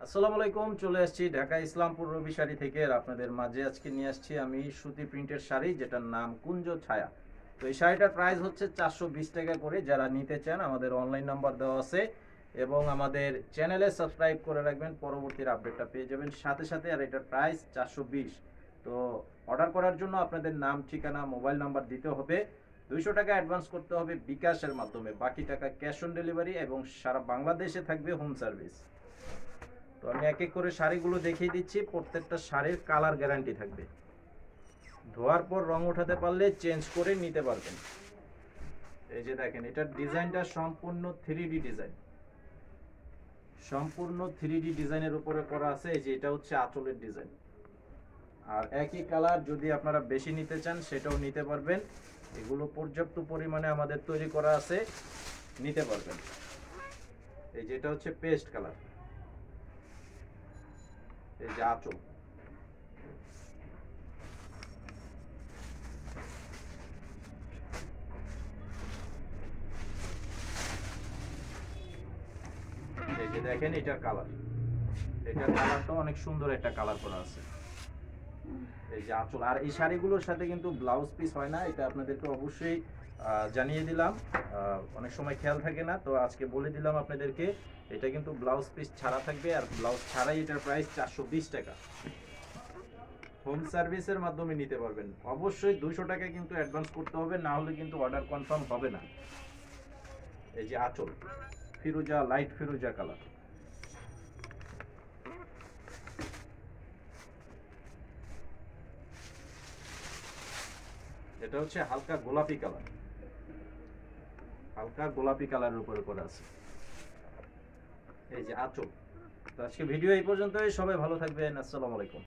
আসসালামু আলাইকুম। চলে আসছি ঢাকা ইসলামপুর রবি শাড়ি থেকে। আর আপনাদের মাঝে আজকে নিয়ে আসছি আমি সুতি প্রিন্টের শাড়ি, যেটার নাম কুঞ্জ ছায়া। তো এই শাড়িটার প্রাইস হচ্ছে 420 টাকা করে। যারা নিতে চান আমাদের অনলাইন নাম্বার দেওয়া আছে এবং আমাদের চ্যানেলে সাবস্ক্রাইব করে রাখবেন, পরবর্তীর আপডেটটা পেয়ে যাবেন সাথে সাথে। আর এটার প্রাইস 420। তো অর্ডার করার জন্য আপনাদের নাম, ঠিকানা, মোবাইল নাম্বার দিতে হবে। 200 টাকা অ্যাডভান্স করতে হবে বিকাশের মাধ্যমে, বাকি টাকা ক্যাশ অন ডেলিভারি এবং সারা বাংলাদেশে থাকবে হোম সার্ভিস। তো আমি এক এক করে শাড়িগুলো দেখিয়ে দিচ্ছি। প্রত্যেকটা শাড়ির কালার গ্যারান্টি থাকবে। ধোয়ার পর রং উঠাতে পারলে চেঞ্জ করে নিতে পারবেন। এই যে দেখেন, এটার ডিজাইনটা সম্পূর্ণ 3D ডিজাইন, সম্পূর্ণ 3D ডিজাইনের উপরে করা আছে। এই যে এটা হচ্ছে আঁচলের ডিজাইন। আর একই কালার যদি আপনারা বেশি নিতে চান সেটাও নিতে পারবেন। এগুলো পর্যাপ্ত পরিমাণে আমাদের তৈরি করা আছে, নিতে পারবেন। এই যে এটা হচ্ছে পেস্ট কালার। এই যে আঁচল, এই যে দেখেন এটার কালার, এটার কালারটা অনেক সুন্দর একটা কালার করা আছে। এই যে আঁচল। আর এই শাড়িগুলোর সাথে কিন্তু ব্লাউজ পিস হয় না, এটা আপনাদেরকে অবশ্যই জানিয়ে দিলাম। অনেক সময় খেয়াল থাকে না, তো আজকে বলে দিলাম আপনাদেরকে। এটা কিন্তু ব্লাউজ পিস ছাড়া থাকবে, আর ব্লাউজ ছাড়াই এটার প্রাইস 420 টাকা। হোম সার্ভিসের মাধ্যমে নিতে পারবেন। অবশ্যই 200 টাকা কিন্তু অ্যাডভান্স করতে হবে, না হলে কিন্তু অর্ডার কনফার্ম হবে না। এই যে আঁচল, ফিরোজা, লাইট ফিরোজা কালার। এটা হচ্ছে হালকা গোলাপি কালার, হালকা গোলাপি কালারের উপরে করা আছে। এই যে আঁচল। তো আজকে ভিডিও এই পর্যন্তই। সবাই ভালো থাকবেন। আসসালামু আলাইকুম।